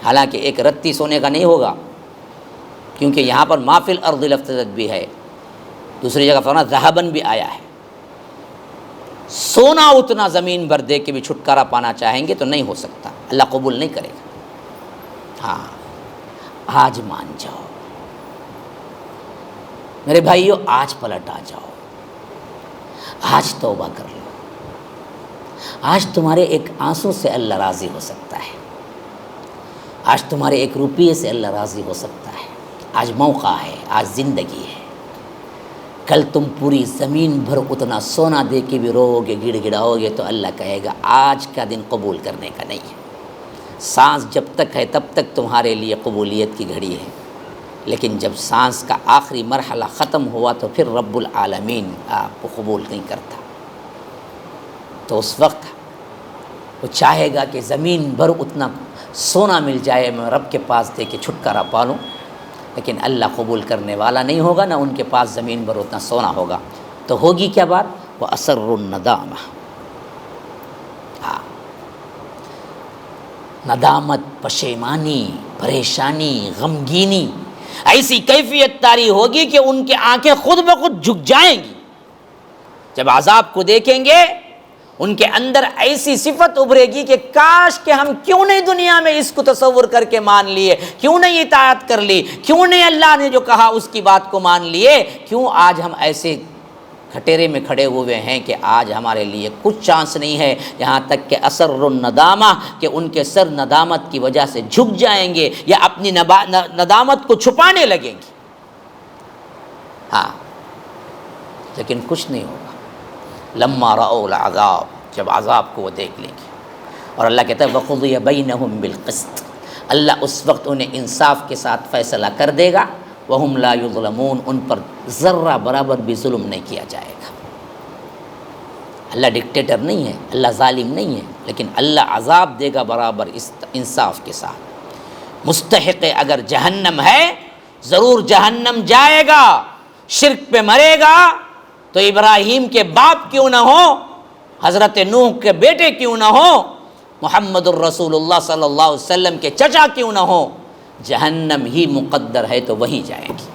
حالانکہ ایک رتی سونے کا نہیں ہوگا، کیونکہ یہاں پر ما فی الارض لافتدت بہ ہے، دوسری جگہ فرمایا ذہباً بھی آیا ہے۔ سونا اتنا زمین بھر دے کے بھی چھٹکارا پانا چاہیں گے تو نہیں ہو سکتا، اللہ قبول نہیں کرے گا۔ ہاں، آج مان جاؤ میرے بھائیو، آج پلٹ آ جاؤ، آج توبہ کر لو، آج تمہارے ایک آنسو سے اللہ راضی ہو سکتا ہے، آج تمہارے ایک روپیے سے اللہ راضی ہو سکتا ہے، آج موقع ہے، آج زندگی ہے۔ کل تم پوری زمین بھر اتنا سونا دے کے بھی رو گے گڑ گڑاؤ گے تو اللہ کہے گا آج کا دن قبول کرنے کا نہیں ہے. سانس جب تک ہے تب تک تمہارے لیے قبولیت کی گھڑی ہے، لیکن جب سانس کا آخری مرحلہ ختم ہوا تو پھر رب العالمین آپ کو قبول نہیں کرتا. تو اس وقت وہ چاہے گا کہ زمین بھر اتنا سونا مل جائے میں رب کے پاس دے کے چھٹکارا پالوں، لیکن اللہ قبول کرنے والا نہیں ہوگا، نہ ان کے پاس زمین بھر اتنا سونا ہوگا. تو ہوگی کیا بات؟ وہ اثر الندامہ، ندامت، پشیمانی، پریشانی، غمگینی، ایسی کیفیت طاری ہوگی کہ ان کی آنکھیں خود بخود جھک جائیں گی. جب عذاب کو دیکھیں گے ان کے اندر ایسی صفت ابھرے گی کہ کاش کہ ہم کیوں نہیں دنیا میں اس کو تصور کر کے مان لیے، کیوں نہیں اطاعت کر لی، کیوں نہیں اللہ نے جو کہا اس کی بات کو مان لیے، کیوں آج ہم ایسے کھٹیرے میں کھڑے ہوئے ہیں کہ آج ہمارے لیے کچھ چانس نہیں ہے. یہاں تک کہ اثر الندامہ کہ ان کے سر ندامت کی وجہ سے جھک جائیں گے یا اپنی ندامت کو چھپانے لگیں گے. ہاں، لیکن کچھ نہیں ہوگا. لما رأوا العذاب، جب عذاب کو وہ دیکھ لیں گے. اور اللہ کہتا ہے وَقُضِيَ بَيْنَهُمْ بِالْقِسْطِ، اللہ اس وقت انہیں انصاف کے ساتھ فیصلہ کر دے گا. وَهُمْ لَا يُظْلَمُونَ، ان پر ذرہ برابر بھی ظلم نہیں کیا جائے گا. اللہ ڈکٹیٹر نہیں ہے، اللہ ظالم نہیں ہے، لیکن اللہ عذاب دے گا برابر انصاف کے ساتھ. مستحق اگر جہنم ہے ضرور جہنم جائے گا. شرک پہ مرے گا تو ابراہیم کے باپ کیوں نہ ہو، حضرت نوح کے بیٹے کیوں نہ ہو، محمد الرسول اللہ صلی اللہ علیہ وسلم کے چچا کیوں نہ ہو، جہنم ہی مقدر ہے تو وہیں جائے گی.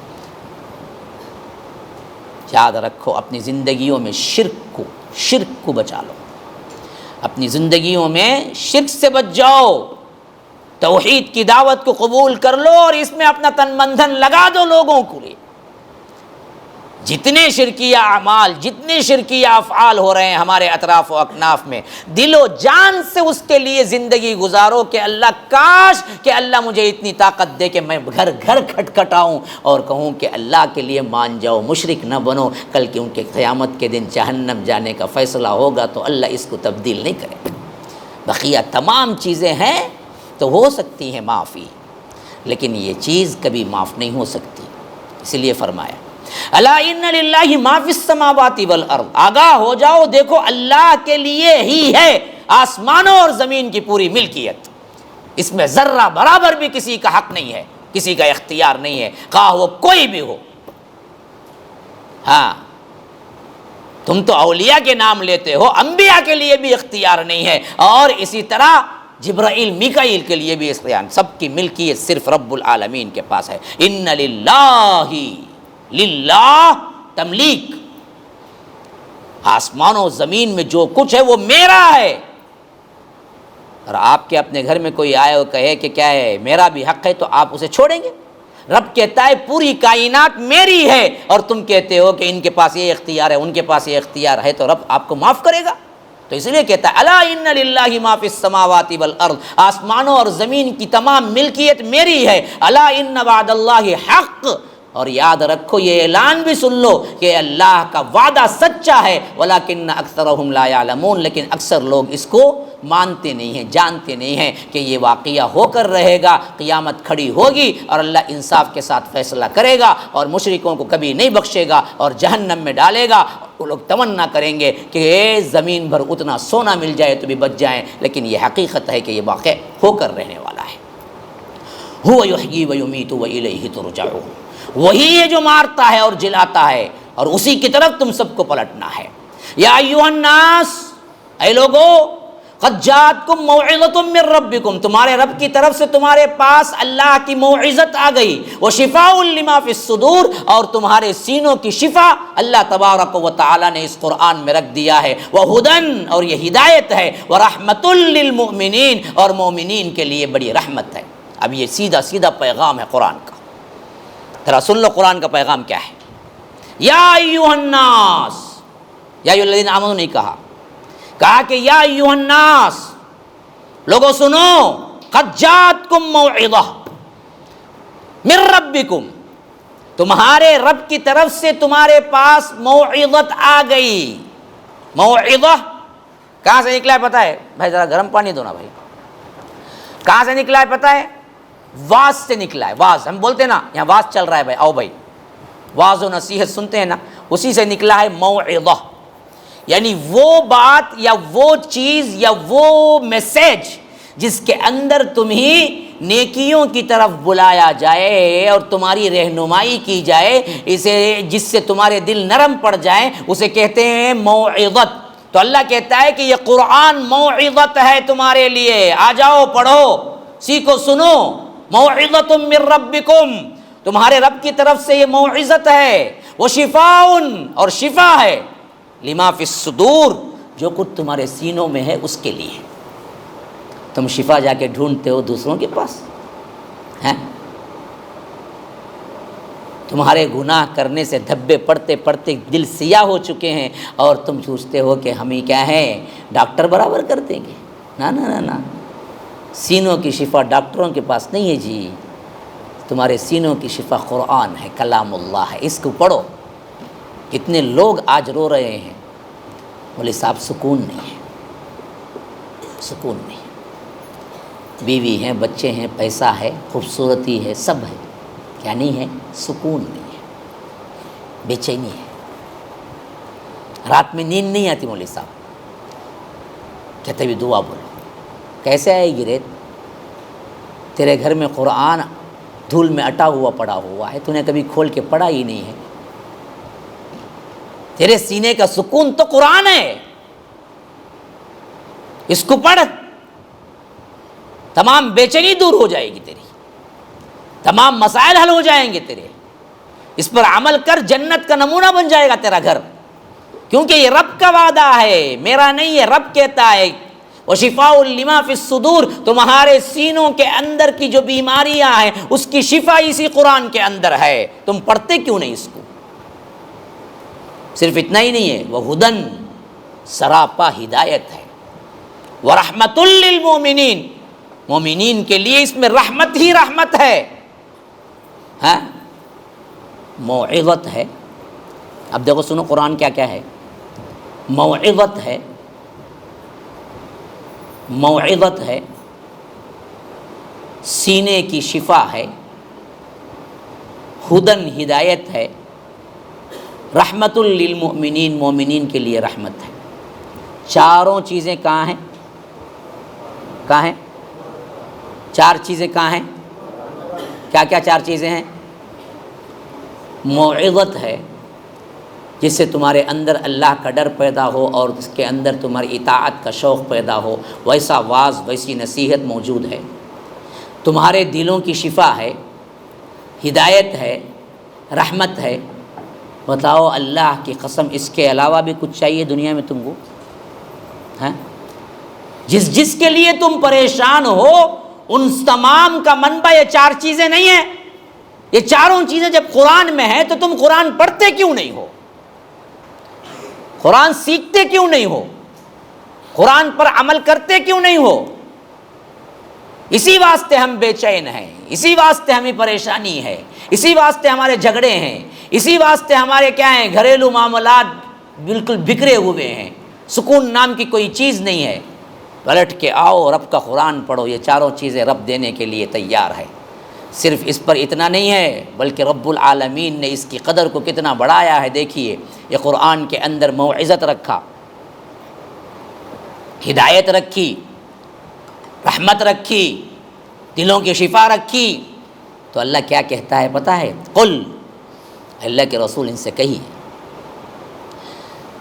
یاد رکھو اپنی زندگیوں میں شرک کو بچا لو، اپنی زندگیوں میں شرک سے بچ جاؤ، توحید کی دعوت کو قبول کر لو اور اس میں اپنا تن من دھن لگا دو لوگوں کو لیے. جتنے شرکیہ اعمال، جتنے شرکیہ افعال ہو رہے ہیں ہمارے اطراف و اکناف میں، دل و جان سے اس کے لیے زندگی گزارو کہ اللہ کاش کہ اللہ مجھے اتنی طاقت دے کہ میں گھر گھر کھٹکھٹاؤں اور کہوں کہ اللہ کے لیے مان جاؤ، مشرک نہ بنو. کل کے ان کے قیامت کے دن جہنم جانے کا فیصلہ ہوگا تو اللہ اس کو تبدیل نہیں کرے گا. بقیہ تمام چیزیں ہیں تو ہو سکتی ہیں معافی، لیکن یہ چیز کبھی معاف نہیں ہو سکتی. اس لیے فرمایا الا ان للہ ما فی السماوات والارض، آگاہ ہو جاؤ، دیکھو اللہ کے لیے ہی ہے آسمانوں اور زمین کی پوری ملکیت. اس میں ذرہ برابر بھی کسی کا حق نہیں ہے، کسی کا اختیار نہیں ہے، خواہ وہ کوئی بھی ہو. ہاں، تم تو اولیاء کے نام لیتے ہو، انبیاء کے لیے بھی اختیار نہیں ہے، اور اسی طرح جبرائیل میکائیل کے لیے بھی اختیار. سب کی ملکیت صرف رب العالمین کے پاس ہے. ان للہ تملیک، آسمانوں زمین میں جو کچھ ہے وہ میرا ہے. اور آپ کے اپنے گھر میں کوئی آئے اور کہے کہ کیا ہے میرا بھی حق ہے تو آپ اسے چھوڑیں گے؟ رب کہتا ہے پوری کائنات میری ہے، اور تم کہتے ہو کہ ان کے پاس یہ اختیار ہے، ان کے پاس یہ اختیار ہے، تو رب آپ کو معاف کرے گا؟ تو اس لیے کہتا ہے الا ان للہ ما فی السماوات والارض، آسمانوں اور زمین کی تمام ملکیت میری ہے. الا ان وعد اللہ حق، اور یاد رکھو یہ اعلان بھی سن لو کہ اللہ کا وعدہ سچا ہے. ولکن اکثرهم لا يعلمون، لیکن اکثر لوگ اس کو مانتے نہیں ہیں، جانتے نہیں ہیں کہ یہ واقعہ ہو کر رہے گا. قیامت کھڑی ہوگی اور اللہ انصاف کے ساتھ فیصلہ کرے گا اور مشرکوں کو کبھی نہیں بخشے گا اور جہنم میں ڈالے گا. وہ لوگ تمنا کریں گے کہ زمین بھر اتنا سونا مل جائے تو بھی بچ جائیں، لیکن یہ حقیقت ہے کہ یہ واقع ہو کر رہنے والا ہے. هو یحیی و یمیت و الیہ ترجعون، وہی ہے جو مارتا ہے اور جلاتا ہے، اور اسی کی طرف تم سب کو پلٹنا ہے. یا ایھا الناس، اے لوگو، قد جاءتکم موعظۃ من ربکم، تمہارے رب کی طرف سے تمہارے پاس اللہ کی موعظت آ گئی. وشفاء لما فی الصدور، اور تمہارے سینوں کی شفا اللہ تبارک و تعالی نے اس قرآن میں رکھ دیا ہے. وہدی، اور یہ ہدایت ہے. ورحمۃ للمؤمنین، اور مومنین کے لیے بڑی رحمت ہے. اب یہ سیدھا سیدھا پیغام ہے قرآن کا. ذرا سن لو قرآن کا پیغام کیا ہے. یا ایھا الناس، یا ایھا الذین آمنوا نہیں کہا کہ یا ایھا الناس، لوگوں سنو، قد جاءتکم موعظہ من ربکم، تمہارے رب کی طرف سے تمہارے پاس موعظت آ گئی. موعظہ کہاں سے نکلا ہے پتہ ہے بھائی؟ ذرا گرم پانی دو نا بھائی. کہاں سے نکلا ہے پتہ ہے؟ واز سے نکلا ہے. واز ہم بولتے ہیں نا یہاں واز چل رہا ہے بھائی، آؤ بھائی واز و نصیحت سنتے ہیں نا، اسی سے نکلا ہے موعظہ. یعنی وہ بات یا وہ چیز یا وہ میسج جس کے اندر تمہیں نیکیوں کی طرف بلایا جائے اور تمہاری رہنمائی کی جائے، اسے جس سے تمہارے دل نرم پڑ جائیں، اسے کہتے ہیں موعظت. تو اللہ کہتا ہے کہ یہ قرآن موعظت ہے تمہارے لیے، آ جاؤ پڑھو سیکھو سنو. موعظۃ من ربکم، تمہارے رب کی طرف سے یہ موعظت ہے. وشفاء، اور شفا ہے. لما فی الصدور، جو کچھ تمہارے سینوں میں ہے اس کے لیے. تم شفا جا کے ڈھونڈتے ہو دوسروں کے پاس ہیں؟ تمہارے گناہ کرنے سے دھبے پڑتے پڑتے دل سیاہ ہو چکے ہیں اور تم سوچتے ہو کہ ہم ہی کیا ہیں ڈاکٹر برابر کر دیں گے. نا نا نا نا، سینوں کی شفا ڈاکٹروں کے پاس نہیں ہے جی. تمہارے سینوں کی شفا قرآن ہے، کلام اللہ ہے، اس کو پڑھو. کتنے لوگ آج رو رہے ہیں، بولے صاحب سکون نہیں ہے، سکون نہیں. بیوی ہیں، بچے ہیں، پیسہ ہے، خوبصورتی ہے، سب ہے، کیا نہیں ہے؟ سکون نہیں ہے، بے چینی ہے. رات میں نیند نہیں آتی مولوی صاحب. کہتے بھی دعا بولو. کیسے آئے گی ریت؟ تیرے گھر میں قرآن دھول میں اٹا ہوا پڑا ہوا ہے، تو نے کبھی کھول کے پڑھا ہی نہیں ہے. تیرے سینے کا سکون تو قرآن ہے، اس کو پڑھ، تمام بے چینی دور ہو جائے گی تیری، تمام مسائل حل ہو جائیں گے تیرے. اس پر عمل کر، جنت کا نمونہ بن جائے گا تیرا گھر. کیونکہ یہ رب کا وعدہ ہے، میرا نہیں ہے. رب کہتا ہے وَشِفَاءٌ لِمَا فِي الصُّدُورِ، تمہارے سینوں کے اندر کی جو بیماریاں ہیں اس کی شفا اسی قرآن کے اندر ہے. تم پڑھتے کیوں نہیں اس کو؟ صرف اتنا ہی نہیں ہے، وَهُدًى، سراپا ہدایت ہے. وَرَحْمَةٌ لِّلْمُؤْمِنِينَ، مومنین کے لیے اس میں رحمت ہی رحمت ہے. ہاں، موعظت ہے. اب دیکھو سنو قرآن کیا کیا ہے. موعظت ہے، موعظت ہے، سینے کی شفا ہے، ہدن ہدایت ہے، رحمت للمؤمنین مومنین کے لیے رحمت ہے. چاروں چیزیں کہاں ہیں؟ کہاں ہیں؟ چار چیزیں کہاں ہیں؟ کیا کیا چار چیزیں ہیں؟ موعظت ہے جس سے تمہارے اندر اللہ کا ڈر پیدا ہو اور اس کے اندر تمہاری اطاعت کا شوق پیدا ہو، ویسا واعظ ویسی نصیحت موجود ہے. تمہارے دلوں کی شفا ہے، ہدایت ہے، رحمت ہے. بتاؤ اللہ کی قسم اس کے علاوہ بھی کچھ چاہیے دنیا میں تم کو؟ ہیں؟ جس کے لیے تم پریشان ہو ان تمام کا منبع یہ چار چیزیں نہیں ہیں. یہ چاروں چیزیں جب قرآن میں ہیں تو تم قرآن پڑھتے کیوں نہیں ہو؟ قرآن سیکھتے کیوں نہیں ہو؟ قرآن پر عمل کرتے کیوں نہیں ہو؟ اسی واسطے ہم بے چین ہیں، اسی واسطے ہمیں پریشانی ہے، اسی واسطے ہمارے جھگڑے ہیں، اسی واسطے ہمارے کیا ہیں گھریلو معاملات بالکل بکھرے ہوئے ہیں. سکون نام کی کوئی چیز نہیں ہے. پلٹ کے آؤ، رب کا قرآن پڑھو. یہ چاروں چیزیں رب دینے کے لیے تیار ہے. صرف اس پر اتنا نہیں ہے بلکہ رب العالمین نے اس کی قدر کو کتنا بڑھایا ہے. دیکھیے یہ قرآن کے اندر موعظت رکھا، ہدایت رکھی، رحمت رکھی، دلوں کی شفا رکھی. تو اللہ کیا کہتا ہے پتہ ہے؟ قل، اللہ کے رسول ان سے کہیے،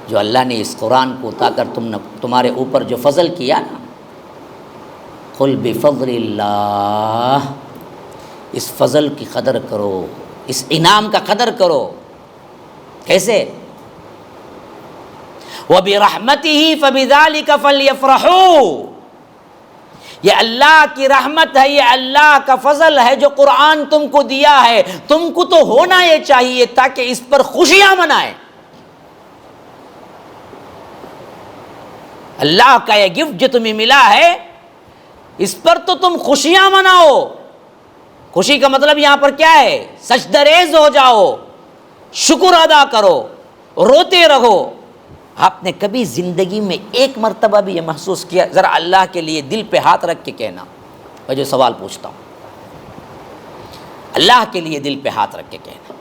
جو اللہ نے اس قرآن کو اتا کر تمہارے اوپر جو فضل کیا نا، قل بفضل اللہ، اس فضل کی قدر کرو، اس انعام کا قدر کرو. کیسے؟ وَبِرَحْمَتِهِ فَبِذَلِكَ فَلْيَفْرَحُوا، یہ اللہ کی رحمت ہے، یہ اللہ کا فضل ہے جو قرآن تم کو دیا ہے. تم کو تو ہونا یہ چاہیے تاکہ اس پر خوشیاں منائیں. اللہ کا یہ گفٹ جو تمہیں ملا ہے اس پر تو تم خوشیاں مناؤ. خوشی کا مطلب یہاں پر کیا ہے؟ سجدہ ریز ہو جاؤ، شکر ادا کرو، روتے رہو۔ آپ نے کبھی زندگی میں ایک مرتبہ بھی یہ محسوس کیا؟ ذرا اللہ کے لیے دل پہ ہاتھ رکھ کے کہنا، میں جو سوال پوچھتا ہوں، اللہ کے لیے دل پہ ہاتھ رکھ کے کہنا،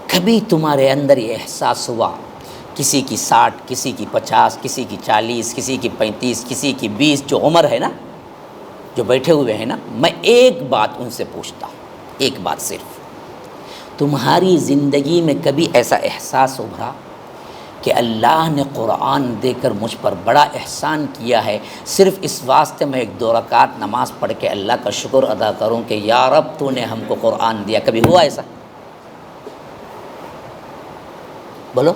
کبھی تمہارے اندر یہ احساس ہوا کسی کی 60، کسی کی 50، کسی کی 40، کسی کی 35، کسی کی 20 جو عمر ہے نا، جو بیٹھے ہوئے ہیں نا، میں ایک بات ان سے پوچھتا ہوں، ایک بات صرف، تمہاری زندگی میں کبھی ایسا احساس ابھرا کہ اللہ نے قرآن دے کر مجھ پر بڑا احسان کیا ہے، صرف اس واسطے میں 1-2 رکعت نماز پڑھ کے اللہ کا شکر ادا کروں کہ یا رب تو نے ہم کو قرآن دیا؟ کبھی ہوا ایسا؟ بولو،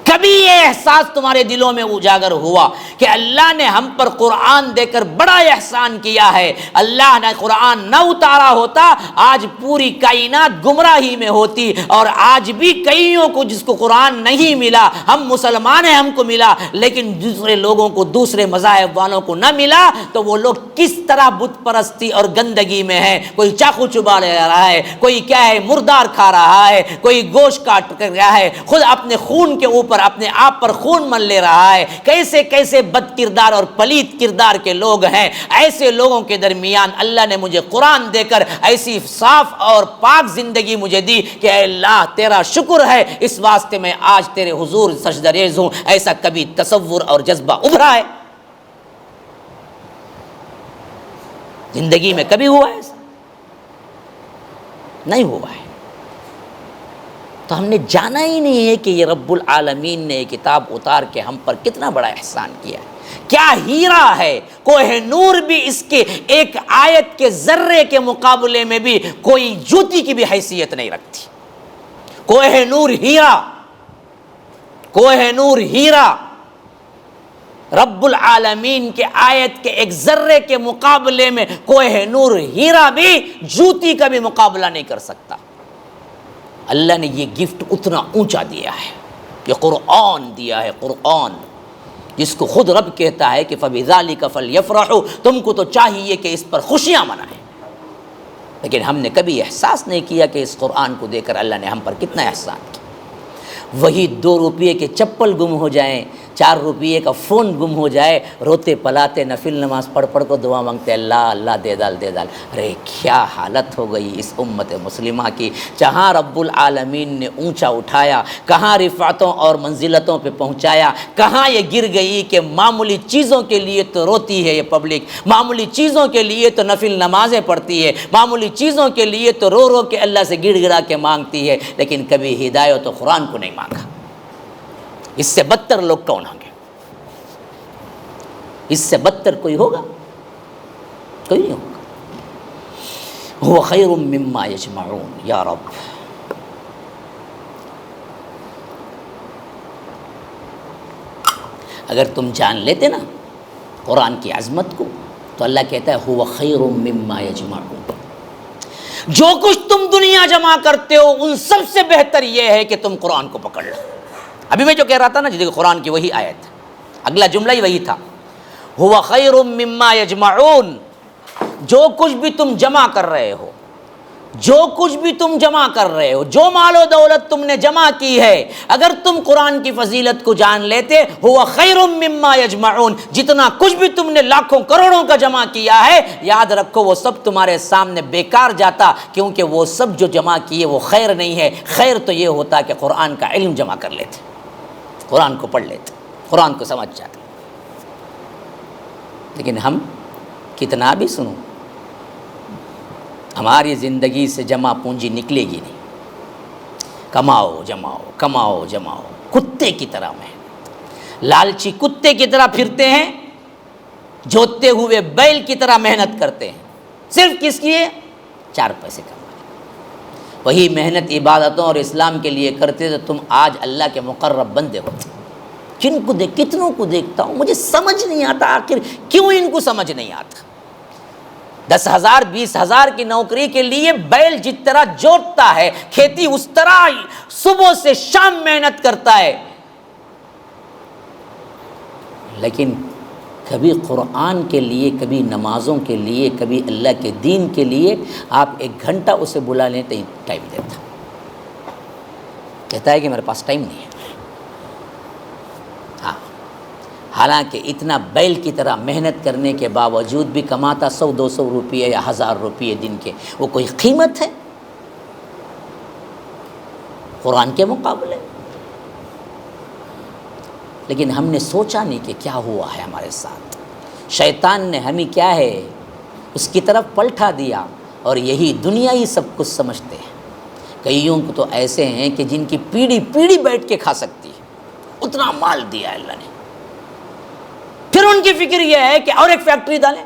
کبھی یہ احساس تمہارے دلوں میں اجاگر ہوا کہ اللہ نے ہم پر قرآن دے کر بڑا احسان کیا ہے؟ اللہ نے قرآن نہ اتارا ہوتا آج پوری کائنات گمراہی میں ہوتی، اور آج بھی کئیوں کو جس کو قرآن نہیں ملا، ہم مسلمان ہیں ہم کو ملا، لیکن دوسرے لوگوں کو، دوسرے مذاہب والوں کو نہ ملا، تو وہ لوگ کس طرح بت پرستی اور گندگی میں ہیں۔ کوئی چاقو چبا لے رہا ہے، کوئی کیا ہے مردار کھا رہا ہے، کوئی گوشت کاٹ کر رہا ہے، خود اپنے خون کے اوپر اپنے آپ پر خون مل لے رہا ہے۔ کیسے کیسے بد کردار اور پلیت کردار کے لوگ ہیں۔ ایسے لوگوں کے درمیان اللہ نے مجھے قرآن دے کر ایسی صاف اور پاک زندگی مجھے دی کہ اے اللہ تیرا شکر ہے، اس واسطے میں آج تیرے حضور سجدہ ریز ہوں۔ ایسا کبھی تصور اور جذبہ ابھرا ہے زندگی میں؟ کبھی ہوا ہے ایسا؟ نہیں ہوا ہے۔ تو ہم نے جانا ہی نہیں ہے کہ یہ رب العالمین نے یہ کتاب اتار کے ہم پر کتنا بڑا احسان کیا ہے۔ کیا ہیرا ہے، کوہ نور بھی اس کے ایک آیت کے ذرے کے مقابلے میں بھی کوئی جوتی کی بھی حیثیت نہیں رکھتی۔ کوہ نور ہیرا، کوہ نور ہیرا رب العالمین کے آیت کے ایک ذرے کے مقابلے میں کوہ نور ہیرا بھی جوتی کا بھی مقابلہ نہیں کر سکتا۔ اللہ نے یہ گفٹ اتنا اونچا دیا ہے، یہ قرآن دیا ہے، قرآن جس کو خود رب کہتا ہے کہ فَبِذَلِكَ فَلْيَفْرَحُوا، تم کو تو چاہیے کہ اس پر خوشیاں منائیں، لیکن ہم نے کبھی احساس نہیں کیا کہ اس قرآن کو دے کر اللہ نے ہم پر کتنا احسان کیا۔ وہی 2 روپے کے چپل گم ہو جائیں، 4 روپے کا فون گم ہو جائے، روتے پلاتے نفل نماز پڑھ پڑھ کو دعا مانگتے، اللہ اللہ دے ڈال دے ڈال۔ ارے کیا حالت ہو گئی اس امت مسلمہ کی، جہاں رب العالمین نے اونچا اٹھایا، کہاں رفعتوں اور منزلتوں پہ پہنچایا، کہاں یہ گر گئی کہ معمولی چیزوں کے لیے تو روتی ہے یہ پبلک، معمولی چیزوں کے لیے تو نفل نمازیں پڑھتی ہے، معمولی چیزوں کے لیے تو رو رو کے اللہ سے گڑ گڑا کے مانگتی ہے، لیکن کبھی ہدایت و قرآن کو نہیں مانگا۔ اس سے بدتر لوگ کون ہوں گے؟ اس سے بدتر کوئی ہوگا؟ کوئی نہیں ہوگا۔ هو خیر مما یجمعون، یا رب اگر تم جان لیتے نا قرآن کی عظمت کو تو اللہ کہتا ہے هو خیر مما یجمعون، جو کچھ تم دنیا جمع کرتے ہو ان سب سے بہتر یہ ہے کہ تم قرآن کو پکڑ لو۔ ابھی میں جو کہہ رہا تھا نا، جیسے قرآن کی وہی آیت، اگلا جملہ ہی وہی تھا، هو خیر مما یجمعون، جو کچھ بھی تم جمع کر رہے ہو، جو کچھ بھی تم جمع کر رہے ہو، جو مال و دولت تم نے جمع کی ہے، اگر تم قرآن کی فضیلت کو جان لیتے، هو خیر مما یجمعون، جتنا کچھ بھی تم نے لاکھوں کروڑوں کا جمع کیا ہے، یاد رکھو وہ سب تمہارے سامنے بیکار جاتا، کیونکہ وہ سب جو جمع کیے وہ خیر نہیں ہے۔ خیر تو یہ ہوتا کہ قرآن کا علم جمع کر لیتے، قرآن کو پڑھ لیتے، قرآن کو سمجھ جاتے۔ لیکن ہم کتنا بھی سنو، ہماری زندگی سے جمع پونجی نکلے گی نہیں۔ کماؤ جماؤ، کماؤ جماؤ، کتے کی طرح محنت، لالچی کتے کی طرح پھرتے ہیں، جوتتے ہوئے بیل کی طرح محنت کرتے ہیں، صرف کس لیے؟ 4 پیسے کمانے۔ وہی محنت عبادتوں اور اسلام کے لیے کرتے تو تم آج اللہ کے مقرب بندے ہوتے۔ جن کو کتنوں کو دیکھتا ہوں، مجھے سمجھ نہیں آتا آخر کیوں ان کو سمجھ نہیں آتا۔ 10,000 20,000 کی نوکری کے لیے بیل جس طرح جوتتا ہے، کھیتی اس طرح صبح سے شام محنت کرتا ہے، لیکن کبھی قرآن کے لیے، کبھی نمازوں کے لیے، کبھی اللہ کے دین کے لیے آپ 1 گھنٹہ اسے بلا لیں تو ٹائم دیتا، کہتا ہے کہ میرے پاس ٹائم نہیں ہے۔ ہاں، حالانکہ اتنا بیل کی طرح محنت کرنے کے باوجود بھی کماتا 100-200 روپئے یا 1000 روپئے دن کے، وہ کوئی قیمت ہے قرآن کے مقابلے؟ لیکن ہم نے سوچا نہیں کہ کیا ہوا ہے ہمارے ساتھ، شیطان نے ہمیں کیا ہے اس کی طرف پلٹا دیا، اور یہی دنیا ہی سب کچھ سمجھتے ہیں۔ کئیوں کو تو ایسے ہیں کہ جن کی پیڑھی پیڑھی بیٹھ کے کھا سکتی ہے، اتنا مال دیا ہے اللہ نے، پھر ان کی فکر یہ ہے کہ اور ایک فیکٹری ڈالیں،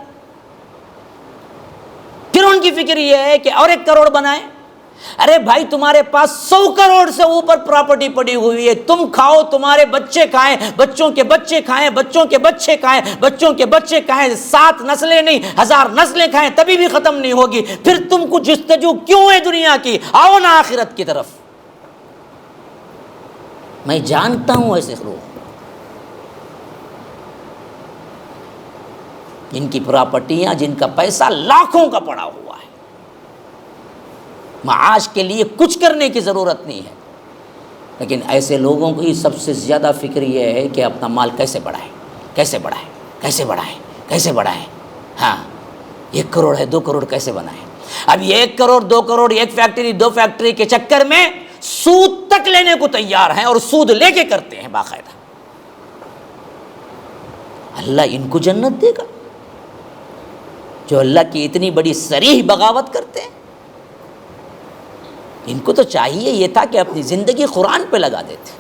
پھر ان کی فکر یہ ہے کہ اور 1 کروڑ بنائیں۔ ارے بھائی، تمہارے پاس 100 کروڑ سے اوپر پراپرٹی پڑی ہوئی ہے، تم کھاؤ، تمہارے بچے کھائیں، بچوں کے بچے کھائیں، بچوں کے بچے کھائیں، بچوں کے بچے کھائیں، 7 نسلیں نہیں 1000 نسلیں کھائیں، تبھی بھی ختم نہیں ہوگی۔ پھر تم کو جستجو کیوں ہے دنیا کی؟ آؤ نا آخرت کی طرف۔ میں جانتا ہوں ایسے لوگ جن کی پراپرٹیاں، جن کا پیسہ لاکھوں کا پڑا ہوا ہے، معاش کے لیے کچھ کرنے کی ضرورت نہیں ہے، لیکن ایسے لوگوں کو ہی سب سے زیادہ فکر یہ ہے کہ اپنا مال کیسے بڑھائیں، کیسے بڑھائیں، کیسے بڑھائیں، کیسے بڑھائیں۔ ہاں، 1 کروڑ ہے، 2 کروڑ کیسے بنائیں؟ اب یہ 1 کروڑ 2 کروڑ 1 فیکٹری 2 فیکٹری کے چکر میں سود تک لینے کو تیار ہیں، اور سود لے کے کرتے ہیں باقاعدہ۔ اللہ ان کو جنت دے گا جو اللہ کی اتنی بڑی صریح بغاوت کرتے ہیں؟ ان کو تو چاہیے یہ تھا کہ اپنی زندگی قرآن پہ لگا دیتے،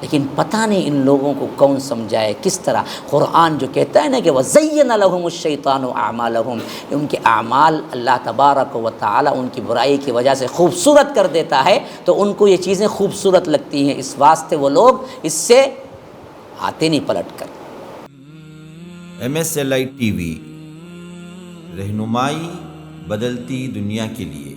لیکن پتہ نہیں ان لوگوں کو کون سمجھائے، کس طرح۔ قرآن جو کہتا ہے نا کہ وَزَيَّنَ لَهُمُ الشَّيْطَانُ أَعْمَالَهُمْ، ان کے اعمال اللہ تبارک و تعالی ان کی برائی کی وجہ سے خوبصورت کر دیتا ہے، تو ان کو یہ چیزیں خوبصورت لگتی ہیں، اس واسطے وہ لوگ اس سے آتے نہیں پلٹ کر۔ MSLI TV، رہنمائی بدلتی دنیا کے لیے۔